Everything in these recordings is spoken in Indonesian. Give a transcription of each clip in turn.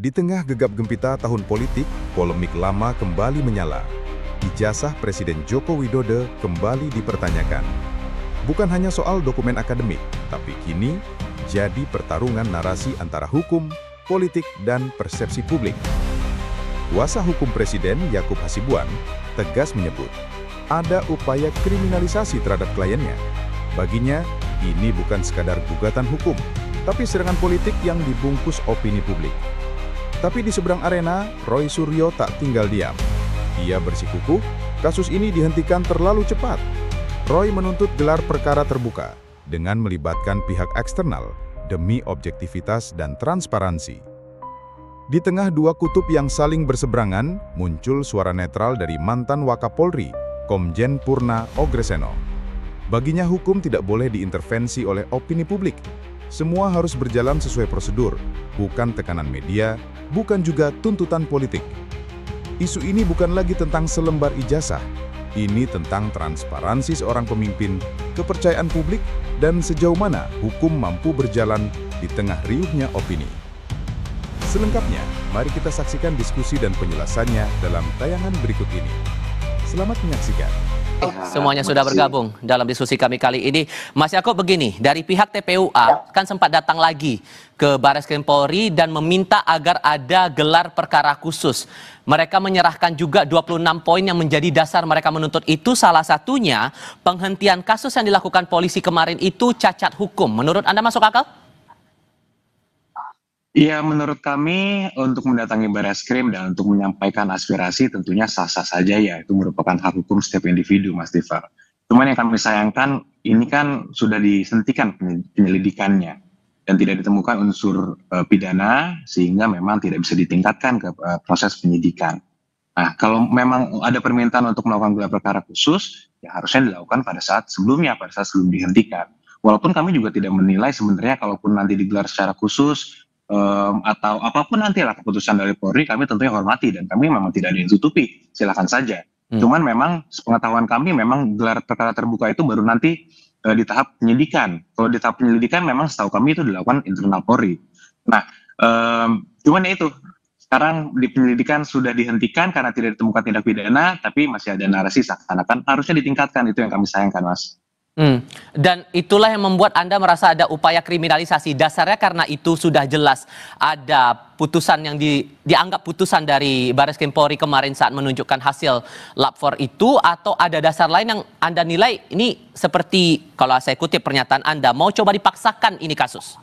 Di tengah gegap gempita tahun politik, polemik lama kembali menyala. Ijazah Presiden Joko Widodo kembali dipertanyakan. Bukan hanya soal dokumen akademik, tapi kini jadi pertarungan narasi antara hukum, politik, dan persepsi publik. Kuasa hukum Presiden Yakub Hasibuan tegas menyebut ada upaya kriminalisasi terhadap kliennya. Baginya, ini bukan sekadar gugatan hukum, tapi serangan politik yang dibungkus opini publik. Tapi di seberang arena, Roy Suryo tak tinggal diam. Ia bersikukuh, kasus ini dihentikan terlalu cepat. Roy menuntut gelar perkara terbuka dengan melibatkan pihak eksternal demi objektivitas dan transparansi. Di tengah dua kutub yang saling berseberangan, muncul suara netral dari mantan Wakapolri, Komjen Purna Ogreseno. Baginya hukum tidak boleh diintervensi oleh opini publik. Semua harus berjalan sesuai prosedur, bukan tekanan media, bukan juga tuntutan politik. Isu ini bukan lagi tentang selembar ijazah. Ini tentang transparansi seorang pemimpin, kepercayaan publik, dan sejauh mana hukum mampu berjalan di tengah riuhnya opini. Selengkapnya, mari kita saksikan diskusi dan penjelasannya dalam tayangan berikut ini. Selamat menyaksikan. Semuanya sudah bergabung dalam diskusi kami kali ini. Mas Yakub, begini, dari pihak TPUA kan sempat datang lagi ke Barreskrim Polri dan meminta agar ada gelar perkara khusus. Mereka menyerahkan juga 26 poin yang menjadi dasar mereka menuntut itu. Salah satunya penghentian kasus yang dilakukan polisi kemarin itu cacat hukum. Menurut Anda masuk akal? Ya, menurut kami untuk mendatangi Barreskrim dan untuk menyampaikan aspirasi tentunya sah-sah saja ya. Itu merupakan hak hukum setiap individu, Mas Tifar. Cuman yang kami sayangkan, ini kan sudah dihentikan penyelidikannya dan tidak ditemukan unsur pidana sehingga memang tidak bisa ditingkatkan ke proses penyidikan. Nah, kalau memang ada permintaan untuk melakukan gelar perkara khusus, ya harusnya dilakukan pada saat sebelumnya, pada saat sebelum dihentikan. Walaupun kami juga tidak menilai sebenarnya kalaupun nanti digelar secara khusus, atau apapun nantilah keputusan dari Polri, kami tentunya hormati dan kami memang tidak ada yang tutupi, silakan saja. Cuman memang sepengetahuan kami memang gelar perkara terbuka itu baru nanti di tahap penyidikan. Kalau di tahap penyelidikan memang setahu kami itu dilakukan internal Polri. Nah, cuman ya itu, sekarang di penyelidikan sudah dihentikan karena tidak ditemukan tindak pidana, tapi masih ada narasi seakan-akan harusnya ditingkatkan. Itu yang kami sayangkan, Mas. Dan itulah yang membuat Anda merasa ada upaya kriminalisasi. Dasarnya karena itu sudah jelas ada putusan yang dianggap putusan dari Barreskrim Polri kemarin saat menunjukkan hasil lapor itu, atau ada dasar lain yang Anda nilai ini seperti, kalau saya kutip pernyataan Anda, mau coba dipaksakan ini kasus?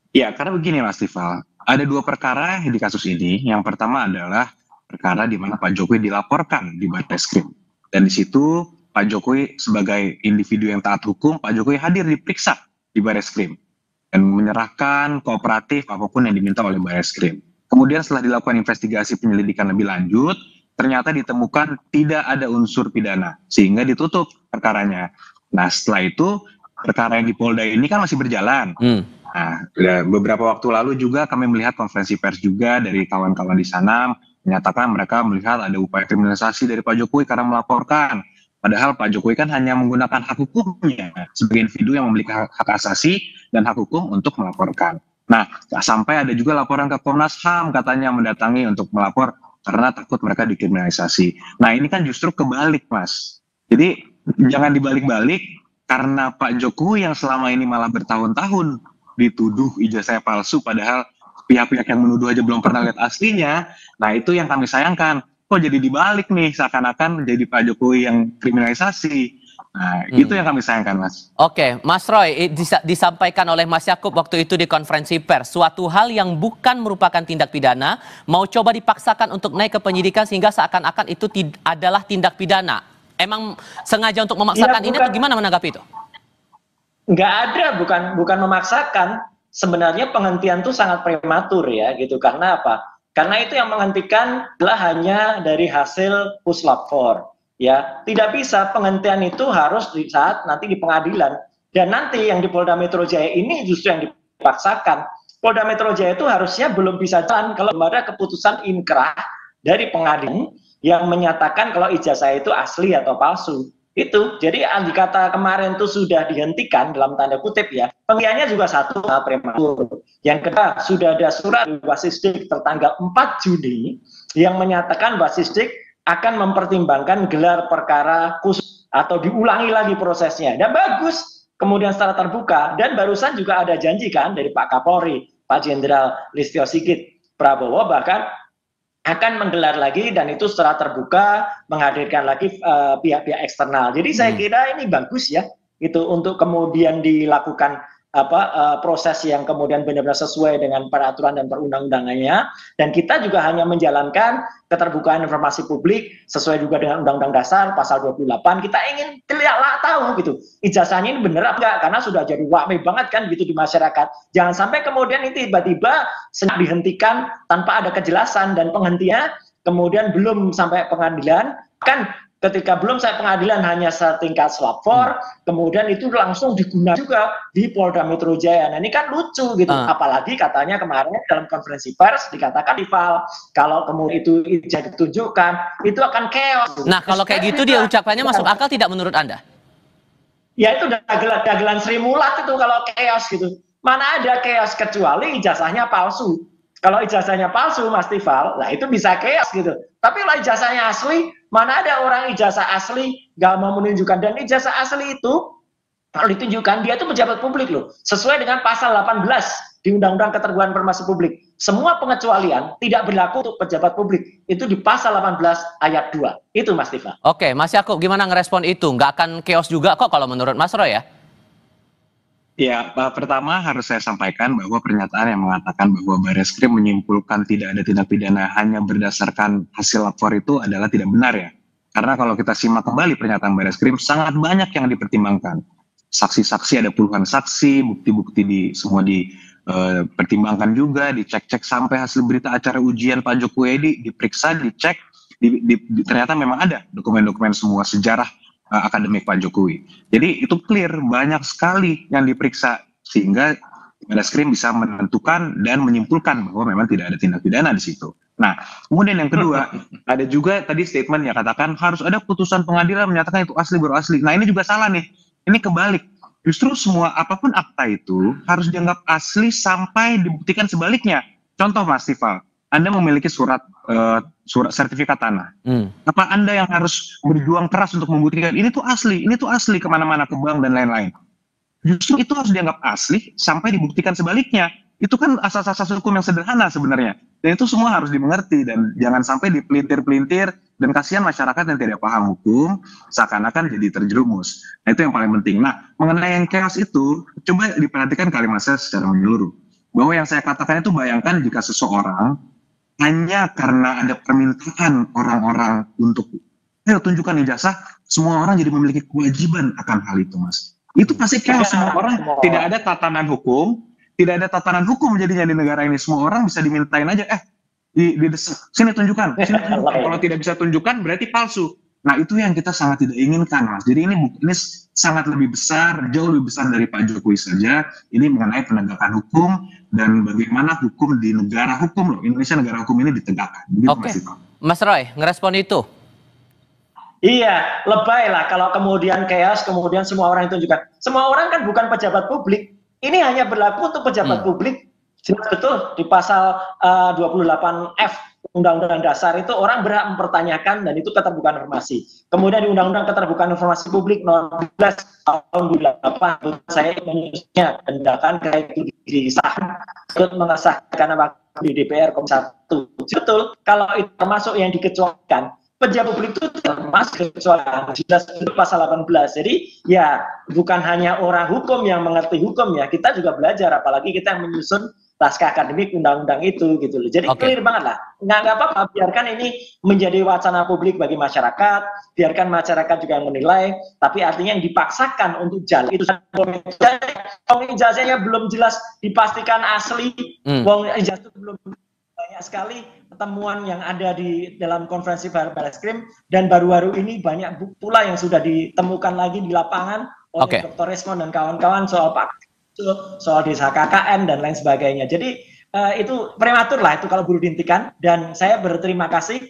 Ya, karena begini Mas Tifal, ada dua perkara di kasus ini. Yang pertama adalah perkara di mana Pak Jokowi dilaporkan di Barreskrim. Dan di situ Pak Jokowi sebagai individu yang taat hukum, Pak Jokowi hadir diperiksa di Barreskrim dan menyerahkan kooperatif apapun yang diminta oleh Barreskrim. Kemudian setelah dilakukan investigasi penyelidikan lebih lanjut, ternyata ditemukan tidak ada unsur pidana sehingga ditutup perkaranya. Nah, setelah itu perkara yang di Polda ini kan masih berjalan. Nah, beberapa waktu lalu juga kami melihat konferensi pers juga dari kawan-kawan di sana menyatakan mereka melihat ada upaya kriminalisasi dari Pak Jokowi karena melaporkan. Padahal Pak Jokowi kan hanya menggunakan hak hukumnya sebagai individu yang memiliki hak asasi dan hak hukum untuk melaporkan. Nah, sampai ada juga laporan ke Komnas HAM katanya mendatangi untuk melapor karena takut mereka dikriminalisasi. Nah, ini kan justru kebalik, Mas. Jadi jangan dibalik-balik karena Pak Jokowi yang selama ini malah bertahun-tahun dituduh ijazahnya palsu, padahal pihak-pihak yang menuduh aja belum pernah lihat aslinya. Nah, itu yang kami sayangkan. Kok jadi dibalik nih, seakan-akan jadi Pak Jokowi yang kriminalisasi. Nah, itu yang kami sayangkan, Mas. Oke, Mas Roy, disampaikan oleh Mas Yakub waktu itu di konferensi pers, suatu hal yang bukan merupakan tindak pidana, mau coba dipaksakan untuk naik ke penyidikan sehingga seakan-akan itu adalah tindak pidana. Emang sengaja untuk memaksakan ini atau gimana menanggapi itu? Nggak ada, bukan memaksakan. Sebenarnya penghentian itu sangat prematur ya, gitu. Karena apa? Karena itu yang menghentikan adalah hanya dari hasil puslapor, ya. Tidak bisa, penghentian itu harus di saat nanti di pengadilan. Dan nanti yang di Polda Metro Jaya ini justru yang dipaksakan. Polda Metro Jaya itu harusnya belum bisa jalan kalau ada keputusan inkrah dari pengadilan yang menyatakan kalau ijazah itu asli atau palsu. Itu, jadi andai kata kemarin itu sudah dihentikan dalam tanda kutip ya, penghentiannya juga satu prematur. Yang kedua, sudah ada surat Wasisdik tertanggal 4 Juni yang menyatakan Wasisdik akan mempertimbangkan gelar perkara khusus atau diulangi lagi prosesnya. Dan bagus, kemudian secara terbuka. Dan barusan juga ada janji kan dari Pak Kapolri, Pak Jenderal Listio Sigit Prabowo bahkan akan menggelar lagi dan itu secara terbuka menghadirkan lagi pihak-pihak eksternal. Jadi saya kira ini bagus ya, itu untuk kemudian dilakukan proses yang kemudian benar-benar sesuai dengan peraturan dan perundang-undangannya, dan kita juga hanya menjalankan keterbukaan informasi publik sesuai juga dengan Undang-Undang Dasar pasal 28. Kita ingin tahu gitu ijazahnya ini benar apa enggak, karena sudah jadi wame banget kan gitu di masyarakat. Jangan sampai kemudian ini tiba-tiba dihentikan tanpa ada kejelasan, dan penghentiannya kemudian belum sampai pengadilan kan. Ketika belum sampai pengadilan hanya setingkat slapfor, kemudian itu langsung digunakan juga di Polda Metro Jaya. Nah ini kan lucu gitu, apalagi katanya kemarin dalam konferensi pers dikatakan rival kalau kemudian itu jadi ditunjukkan, itu akan chaos. Nah kalau kayak gitu dia ucapannya masuk akal tidak menurut Anda? Ya itu dagelan Sri Mulat itu kalau chaos gitu. Mana ada chaos kecuali ijazahnya palsu. Kalau ijazahnya palsu, Mas Tifal, nah itu bisa chaos gitu. Tapi kalau ijazahnya asli, mana ada orang ijazah asli nggak mau menunjukkan. Dan ijazah asli itu, kalau ditunjukkan, dia itu pejabat publik loh. Sesuai dengan pasal 18 di Undang-Undang Keterbukaan Informasi Publik. Semua pengecualian tidak berlaku untuk pejabat publik. Itu di pasal 18 ayat 2. Itu Mas Tifal. Oke, Mas Yakub gimana ngerespon itu? Nggak akan chaos juga kok kalau menurut Mas Roy ya? Ya, pertama harus saya sampaikan bahwa pernyataan yang mengatakan bahwa Bareskrim menyimpulkan tidak ada tindak pidana hanya berdasarkan hasil lapor itu adalah tidak benar ya. Karena kalau kita simak kembali pernyataan Bareskrim, sangat banyak yang dipertimbangkan. Saksi-saksi ada puluhan saksi, bukti-bukti semua dipertimbangkan juga, dicek-cek sampai hasil berita acara ujian Pak Jokowi diperiksa, dicek, ternyata memang ada dokumen-dokumen semua sejarah akademik Pak Jokowi. Jadi itu clear, banyak sekali yang diperiksa sehingga Bareskrim bisa menentukan dan menyimpulkan bahwa memang tidak ada tindak pidana di situ. Nah, kemudian yang kedua, ada juga tadi statement yang katakan harus ada putusan pengadilan menyatakan itu asli baru asli. Nah, ini juga salah nih. Ini kebalik. Justru semua apapun akta itu harus dianggap asli sampai dibuktikan sebaliknya. Contoh Mas Tifal, Anda memiliki surat sertifikat tanah. Apa Anda yang harus berjuang keras untuk membuktikan ini tuh asli kemana-mana ke bank dan lain-lain. Justru itu harus dianggap asli sampai dibuktikan sebaliknya. Itu kan asas-asas hukum yang sederhana sebenarnya. Dan itu semua harus dimengerti dan jangan sampai dipelintir-pelintir dan kasihan masyarakat yang tidak paham hukum seakan-akan jadi terjerumus. Nah itu yang paling penting. Nah mengenai yang chaos itu coba diperhatikan kalimat saya secara menyeluruh. Bahwa yang saya katakan itu bayangkan jika seseorang hanya karena ada permintaan orang-orang untuk ayo tunjukkan ijazah, semua orang jadi memiliki kewajiban akan hal itu, Mas. Itu pasti chaos. Semua orang tidak ada tatanan hukum, jadinya di negara ini. Semua orang bisa dimintain aja, didesak, sini tunjukkan. Kalau tidak bisa tunjukkan berarti palsu. Nah itu yang kita sangat tidak inginkan, Mas. Jadi ini sangat lebih besar, jauh lebih besar dari Pak Jokowi saja. Ini mengenai penegakan hukum dan bagaimana hukum di negara hukum loh. Indonesia negara hukum ini ditegakkan. Oke, Mas Roy, ngerespon itu? Iya, lebay lah kalau kemudian chaos, kemudian semua orang ditunjukkan. Semua orang kan bukan pejabat publik. Ini hanya berlaku untuk pejabat publik. Jelas betul di pasal 28F Undang-Undang Dasar itu orang berhak mempertanyakan dan itu keterbukaan informasi. Kemudian di Undang-Undang Keterbukaan Informasi Publik nomor 12 tahun 2008 saya menyusunnya tindakan kayak itu disahkan untuk mengesahkan di DPR Komisi 1. Betul, kalau itu termasuk yang dikecualikan, pejabat publik itu termasuk kecualian jelas itu pasal 18. Jadi ya bukan hanya orang hukum yang mengerti hukum ya, kita juga belajar apalagi kita yang menyusun naskah akademik undang-undang itu gitu loh. Jadi clear banget lah. Nggak apa-apa, biarkan ini menjadi wacana publik bagi masyarakat, biarkan masyarakat juga yang menilai, tapi artinya yang dipaksakan untuk jalan itu ijazahnya belum jelas dipastikan asli, ijazah itu belum banyak sekali pertemuan yang ada di dalam konferensi Bareskrim dan baru-baru ini banyak pula yang sudah ditemukan lagi di lapangan oleh Dr. Resmond dan kawan-kawan soal desa KKN dan lain sebagainya. Jadi itu prematur lah itu kalau buru dihentikan, dan saya berterima kasih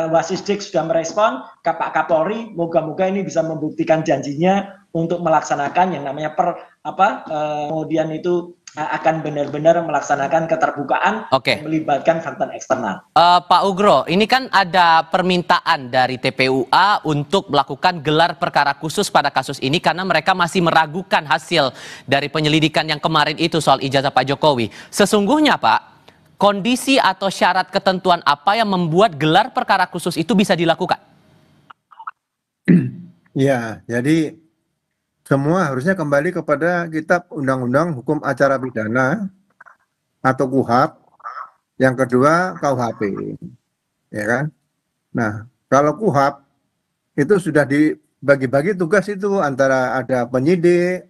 Wasisdik sudah merespon, Pak Kapolri, moga-moga ini bisa membuktikan janjinya untuk melaksanakan yang namanya kemudian itu akan benar-benar melaksanakan keterbukaan melibatkan faktor eksternal. Pak Ugro, ini kan ada permintaan dari TPUA untuk melakukan gelar perkara khusus pada kasus ini karena mereka masih meragukan hasil dari penyelidikan yang kemarin itu soal ijazah Pak Jokowi. Sesungguhnya Pak, kondisi atau syarat ketentuan apa yang membuat gelar perkara khusus itu bisa dilakukan? Ya, jadi semua harusnya kembali kepada Kitab Undang-Undang Hukum Acara Pidana atau KUHP, yang kedua KUHP, ya kan? Nah, kalau KUHP itu sudah dibagi-bagi tugas itu antara ada penyidik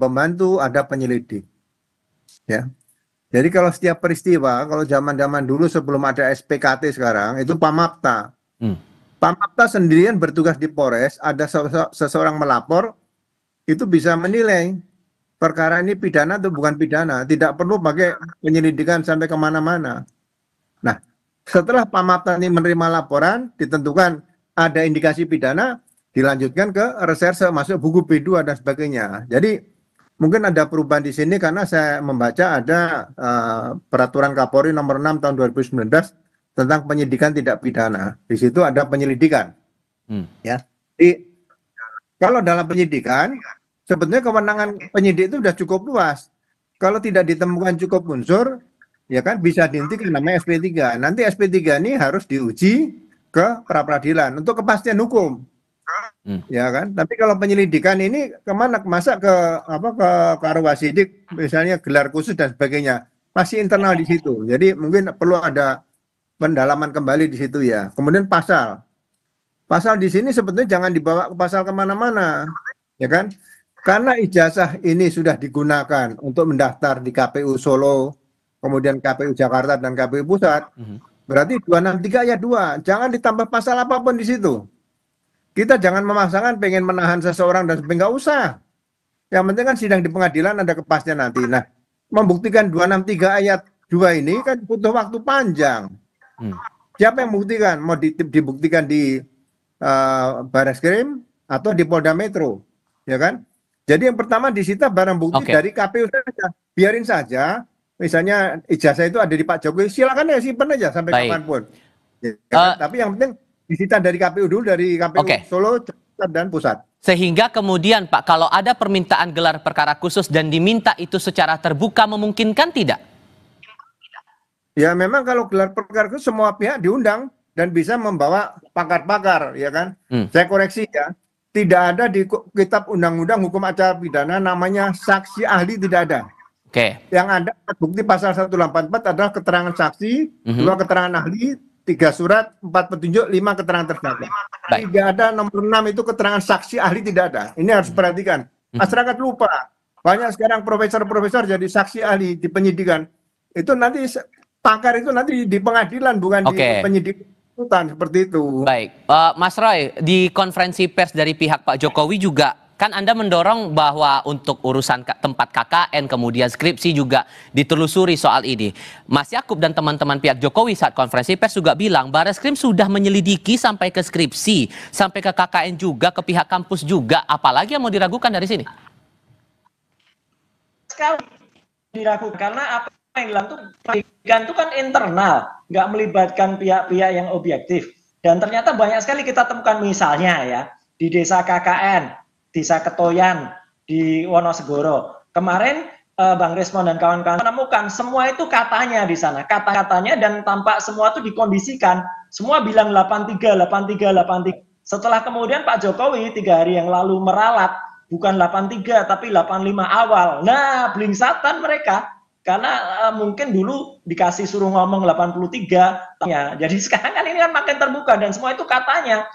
pembantu, ada penyelidik, ya. Jadi kalau setiap peristiwa, kalau zaman-zaman dulu sebelum ada SPKT sekarang, itu Pamapta. Pamapta sendirian bertugas di Polres, ada seseorang melapor, itu bisa menilai perkara ini pidana atau bukan pidana. Tidak perlu pakai penyelidikan sampai kemana-mana. Nah, setelah Pamapta ini menerima laporan, ditentukan ada indikasi pidana, dilanjutkan ke reserse, masuk buku B2 dan sebagainya. Jadi, mungkin ada perubahan di sini karena saya membaca ada peraturan Kapolri nomor 6 tahun 2019 tentang penyidikan tidak pidana. Di situ ada penyelidikan. Ya. Jadi kalau dalam penyidikan sebetulnya kewenangan penyidik itu sudah cukup luas. Kalau tidak ditemukan cukup unsur, ya kan bisa dihentikan namanya SP3. Nanti SP3 ini harus diuji ke pra-peradilan untuk kepastian hukum. Ya kan, tapi kalau penyelidikan ini kemana, masa ke Wasidik misalnya gelar khusus dan sebagainya, masih internal di situ. Jadi mungkin perlu ada pendalaman kembali di situ ya. Kemudian pasal di sini sebetulnya jangan dibawa ke pasal kemana-mana, ya kan? Karena ijazah ini sudah digunakan untuk mendaftar di KPU Solo, kemudian KPU Jakarta dan KPU Pusat, berarti 263 ayat 2, jangan ditambah pasal apapun di situ. Kita jangan memaksakan pengen menahan seseorang dan sebagainya, nggak usah. Yang penting kan sidang di pengadilan ada kepastian nanti. Nah, membuktikan 263 ayat 2 ini kan butuh waktu panjang. Siapa yang membuktikan? Mau dibuktikan di Bareskrim atau di Polda Metro, ya kan? Jadi yang pertama disita barang bukti dari KPU saja. Biarin saja, misalnya ijazah itu ada di Pak Jokowi, silakan ya simpan aja sampai kapanpun. Ya, kan? Tapi yang penting disita dari KPU dulu, dari KPU Solo dan Pusat. Sehingga kemudian Pak, kalau ada permintaan gelar perkara khusus dan diminta itu secara terbuka, memungkinkan tidak? Ya memang kalau gelar perkara khusus semua pihak diundang dan bisa membawa pakar-pakar, ya kan? Saya koreksi ya, tidak ada di Kitab Undang-Undang Hukum Acara Pidana namanya saksi ahli, tidak ada. Yang ada bukti pasal 184 adalah keterangan saksi, 2 keterangan ahli, 3 surat, 4 petunjuk, 5 keterangan terdakwa. Tidak ada nomor 6 itu keterangan saksi ahli, tidak ada. Ini harus perhatikan. Masyarakat lupa. Banyak sekarang profesor-profesor jadi saksi ahli di penyidikan. Itu nanti pakar itu nanti di pengadilan, bukan di penyidikan seperti itu. Baik, Mas Roy, di konferensi pers dari pihak Pak Jokowi juga kan Anda mendorong bahwa untuk urusan tempat KKN, kemudian skripsi juga ditelusuri soal ini. Mas Yakub dan teman-teman pihak Jokowi saat konferensi pers juga bilang Bareskrim sudah menyelidiki sampai ke skripsi, sampai ke KKN juga, ke pihak kampus juga. Apalagi yang mau diragukan dari sini? Sekali diragukan karena apa yang dilakukan pendidikan itu kan internal, nggak melibatkan pihak-pihak yang objektif. Dan ternyata banyak sekali kita temukan misalnya ya di desa KKN, Desa Ketoyan di Wonosegoro. Kemarin Bang Resmond dan kawan-kawan menemukan semua itu katanya di sana, kata-katanya, dan tampak semua itu dikondisikan. Semua bilang 83, 83, 83. Setelah kemudian Pak Jokowi 3 hari yang lalu meralat, bukan 83 tapi 85 awal. Nah, blingsatan mereka. Karena mungkin dulu dikasih suruh ngomong 83, ya. Jadi sekarang kan ini kan makin terbuka dan semua itu katanya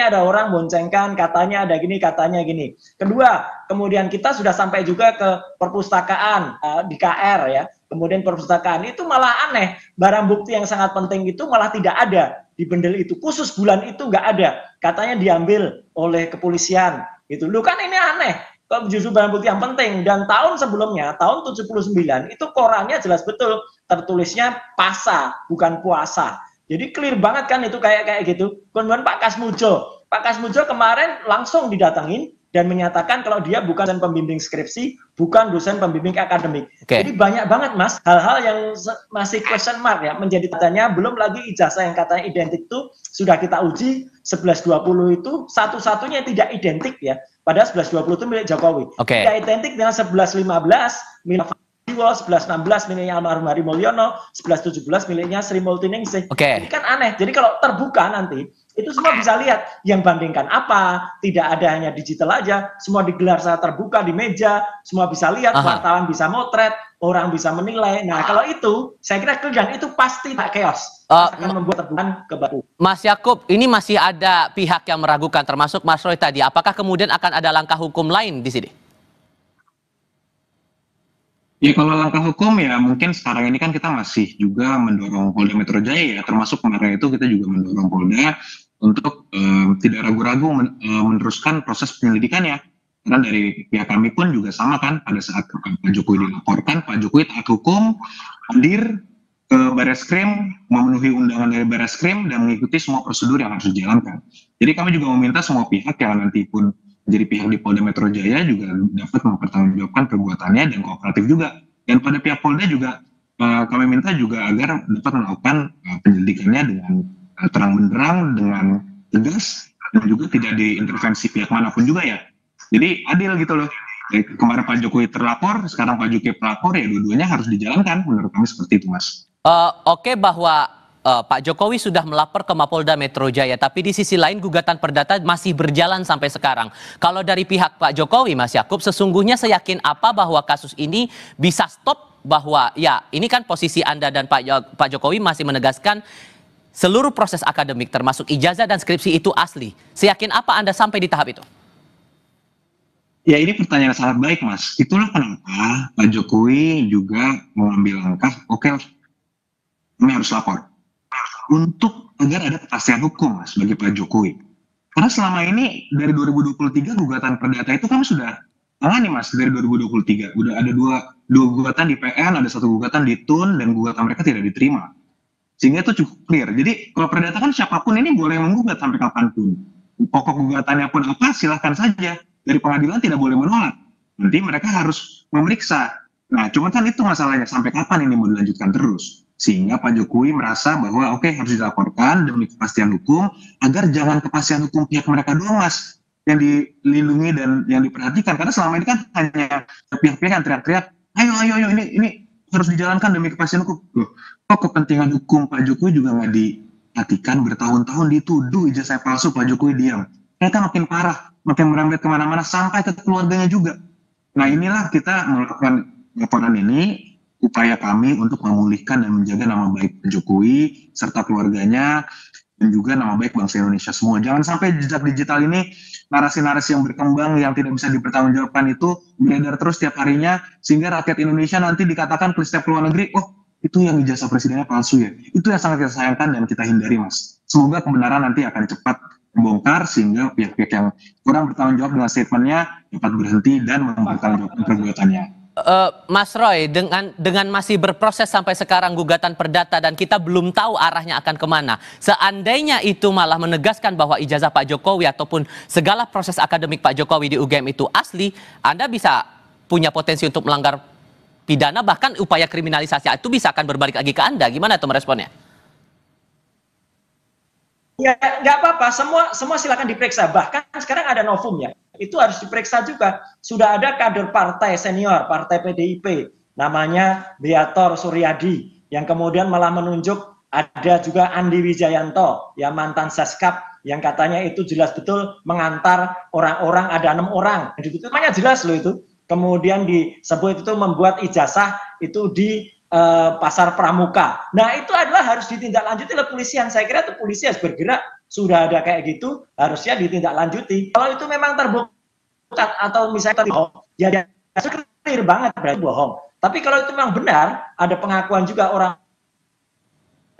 ada orang boncengkan, katanya ada gini, katanya gini. Kedua, kemudian kita sudah sampai juga ke perpustakaan di KR ya. Kemudian perpustakaan itu malah aneh, barang bukti yang sangat penting itu malah tidak ada di bendel itu, khusus bulan itu nggak ada, katanya diambil oleh kepolisian gitu. Lu kan ini aneh. Justru barang bukti yang penting. Dan tahun sebelumnya, tahun 79 itu korannya jelas betul tertulisnya pasa, bukan puasa. Jadi clear banget kan itu kayak gitu. Kemudian Pak Kasmujo kemarin langsung didatengin dan menyatakan kalau dia bukan dosen pembimbing skripsi, bukan dosen pembimbing akademik. Jadi banyak banget Mas hal-hal yang masih question mark ya, menjadi tanya. Belum lagi ijazah yang katanya identik itu sudah kita uji 1120 itu satu-satunya tidak identik ya. Padahal 1120 itu milik Jokowi. Tidak identik dengan 1115 milik 1116 miliknya almarhum Hari Mulyono, 1117 miliknya Sri Multiningsih. Ini kan aneh. Jadi kalau terbuka nanti itu semua bisa lihat yang bandingkan apa, tidak ada hanya digital aja, semua digelar secara terbuka di meja, semua bisa lihat, wartawan bisa motret, orang bisa menilai. Nah kalau itu saya kira dan itu pasti tak chaos, akan membuat terbuka ke baru. Mas Yakub, ini masih ada pihak yang meragukan termasuk Mas Roy tadi. Apakah kemudian akan ada langkah hukum lain di sini? Ya kalau langkah hukum ya mungkin sekarang ini kan kita masih juga mendorong Polda Metro Jaya ya, termasuk kemarin itu kita juga mendorong Polda untuk tidak ragu-ragu meneruskan proses penyelidikannya. Karena dari pihak kami pun juga sama kan, pada saat Pak Jokowi dilaporkan, Pak Jokowi taat hukum, hadir ke Barreskrim, memenuhi undangan dari Barreskrim dan mengikuti semua prosedur yang harus dijalankan. Jadi kami juga meminta semua pihak yang nanti pun menjadi pihak di Polda Metro Jaya juga dapat mempertanggungjawabkan perbuatannya dan kooperatif juga. Dan pada pihak Polda juga kami minta juga agar dapat melakukan penyelidikannya dengan terang benderang, dengan tegas, dan juga tidak diintervensi pihak manapun juga ya. Jadi adil gitu loh. Dari kemarin Pak Jokowi terlapor, sekarang Pak Jokowi pelapor, ya dua-duanya harus dijalankan. Menurut kami seperti itu, Mas. Oke, bahwa Pak Jokowi sudah melapor ke Mapolda Metro Jaya, tapi di sisi lain gugatan perdata masih berjalan sampai sekarang. Kalau dari pihak Pak Jokowi, Mas Yakub, sesungguhnya seyakin apa bahwa kasus ini bisa stop, bahwa ya ini kan posisi Anda dan Pak Jokowi masih menegaskan seluruh proses akademik termasuk ijazah dan skripsi itu asli. Seyakin apa Anda sampai di tahap itu? Ya ini pertanyaan sangat baik, Mas. Itulah kenapa Pak Jokowi juga mengambil langkah, oke, kami harus lapor. Untuk agar ada kepastian hukum, Mas, bagi Pak Jokowi. Karena selama ini dari 2023 gugatan perdata itu kami sudah tangani, Mas, dari 2023. Udah ada dua gugatan di PN, ada satu gugatan di TUN, dan gugatan mereka tidak diterima. Sehingga itu cukup clear. Jadi kalau perdata kan siapapun ini boleh menggugat sampai kapanpun. Pokok gugatannya pun apa, silahkan saja. Dari pengadilan tidak boleh menolak. Nanti mereka harus memeriksa. Nah, cuma kan itu masalahnya, sampai kapan ini mau dilanjutkan terus. Sehingga Pak Jokowi merasa bahwa oke, harus dilaporkan demi kepastian hukum, agar jangan kepastian hukum pihak mereka doang, Mas, yang dilindungi dan yang diperhatikan. Karena selama ini kan hanya pihak-pihak yang teriak-teriak, ayo, ini harus dijalankan demi kepastian hukum. Loh, kok kepentingan hukum Pak Jokowi juga nggak diperhatikan? Bertahun-tahun dituduh ijazah palsu, Pak Jokowi diam. Ternyata makin parah, makin merembet kemana-mana sampai ke keluarganya juga. Nah inilah kita melakukan laporan ini, upaya kami untuk memulihkan dan menjaga nama baik Pak Jokowi serta keluarganya, dan juga nama baik bangsa Indonesia semua. Jangan sampai jejak digital ini, narasi-narasi yang berkembang yang tidak bisa dipertanggungjawabkan itu beredar terus setiap harinya, sehingga rakyat Indonesia nanti dikatakan ke setiap luar negeri, oh itu yang ijazah presidennya palsu ya. Itu yang sangat kita sayangkan dan kita hindari, Mas. Semoga kebenaran nanti akan cepat membongkar sehingga pihak-pihak yang kurang bertanggung jawab dengan statementnya dapat berhenti dan mempertanggungjawabkan perbuatannya. Mas Roy, dengan masih berproses sampai sekarang gugatan perdata dan kita belum tahu arahnya akan kemana. Seandainya itu malah menegaskan bahwa ijazah Pak Jokowi ataupun segala proses akademik Pak Jokowi di UGM itu asli, Anda bisa punya potensi untuk melanggar pidana, bahkan upaya kriminalisasi itu bisa akan berbalik lagi ke Anda. Gimana tuh meresponnya? Ya nggak apa-apa, semua silakan diperiksa. Bahkan sekarang ada novumnya, itu harus diperiksa juga. Sudah ada kader partai senior, partai PDIP, namanya Beator Suryadi, yang kemudian malah menunjuk ada juga Andi Wijayanto, yang mantan Seskap, yang katanya itu jelas betul mengantar orang-orang, ada 6 orang. Itu namanya jelas loh itu. Kemudian disebut itu membuat ijazah itu di Pasar Pramuka. Nah itu adalah harus ditindaklanjuti oleh polisian. Saya kira itu polisi harus bergerak. Sudah ada kayak gitu, harusnya ditindaklanjuti. Kalau itu memang terbukti atau misalnya bohong, ya clear banget berarti bohong. Tapi kalau itu memang benar, ada pengakuan juga orang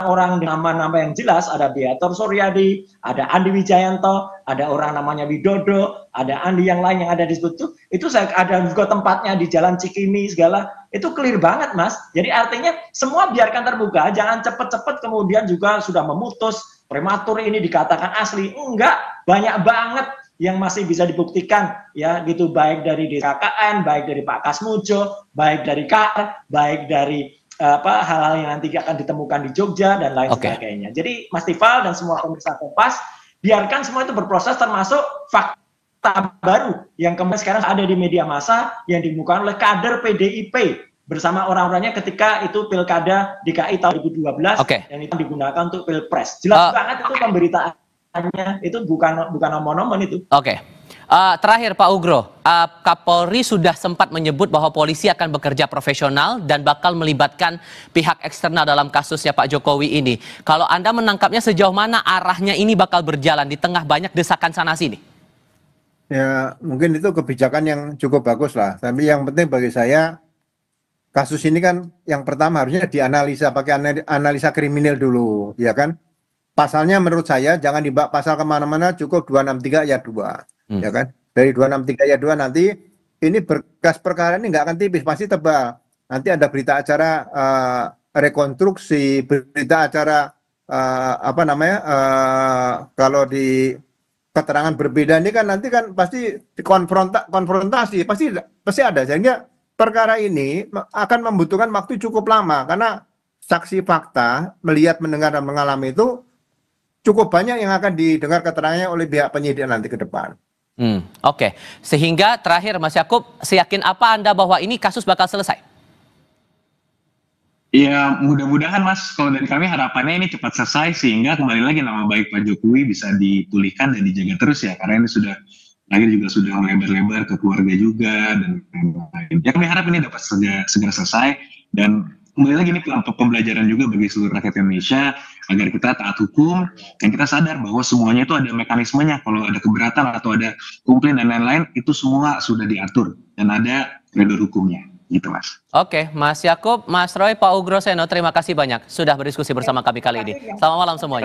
orang nama-nama yang jelas, ada Beator Suryadi, ada Andi Wijayanto, ada orang namanya Widodo, ada Andi yang lain yang ada di situ. Itu saya ada juga tempatnya di Jalan Cikini segala. Itu clear banget, Mas. Jadi artinya semua biarkan terbuka, jangan cepet-cepet kemudian juga sudah memutus prematur ini dikatakan asli. Enggak, banyak banget yang masih bisa dibuktikan ya gitu, baik dari DKKN, baik dari Pak Kasmujo, baik dari KR, baik dari hal-hal yang nanti akan ditemukan di Jogja dan lain sebagainya. Jadi Mas Tifal dan semua pemirsa Kompas, biarkan semua itu berproses, termasuk fakta baru yang kemudian sekarang ada di media massa yang dimukakan oleh kader PDIP bersama orang-orangnya ketika itu Pilkada DKI tahun 2012 yang itu digunakan untuk Pilpres. Jelas banget itu pemberitaannya, itu bukan omong-omong itu. Terakhir Pak Ugro, Kapolri sudah sempat menyebut bahwa polisi akan bekerja profesional dan bakal melibatkan pihak eksternal dalam kasusnya Pak Jokowi ini. Kalau Anda menangkapnya sejauh mana arahnya ini bakal berjalan di tengah banyak desakan sana-sini? Ya, mungkin itu kebijakan yang cukup bagus lah. Tapi yang penting bagi saya, kasus ini kan yang pertama harusnya dianalisa pakai analisa kriminal dulu, ya kan? Pasalnya menurut saya jangan dibawa pasal kemana-mana, cukup 263 ayat 2, ya kan? Dari 263 ayat 2 nanti ini berkas perkara ini nggak akan tipis, pasti tebal. Nanti ada berita acara rekonstruksi, berita acara kalau di keterangan berbeda ini kan nanti kan pasti konfrontasi, pasti ada. Sehingga perkara ini akan membutuhkan waktu cukup lama karena saksi fakta melihat, mendengar dan mengalami itu cukup banyak yang akan didengar keterangannya oleh pihak penyidik nanti ke depan. Sehingga terakhir Mas Yakub, seyakin apa Anda bahwa ini kasus bakal selesai? Ya mudah-mudahan Mas, kalau dari kami harapannya ini cepat selesai sehingga kembali lagi nama baik Pak Jokowi bisa dipulihkan dan dijaga terus ya, karena ini sudah melebar-lebar ke keluarga juga dan lain-lain. Ya kami harap ini dapat segera selesai dan kembali lagi ini pembelajaran juga bagi seluruh rakyat Indonesia agar kita taat hukum dan kita sadar bahwa semuanya itu ada mekanismenya. Kalau ada keberatan atau ada komplain dan lain-lain itu semua sudah diatur dan ada koridor hukumnya. Gitu Mas. Mas Yakub, Mas Roy, Pak Ugro Seno, terima kasih banyak sudah berdiskusi bersama kami kali ini. Selamat malam semuanya.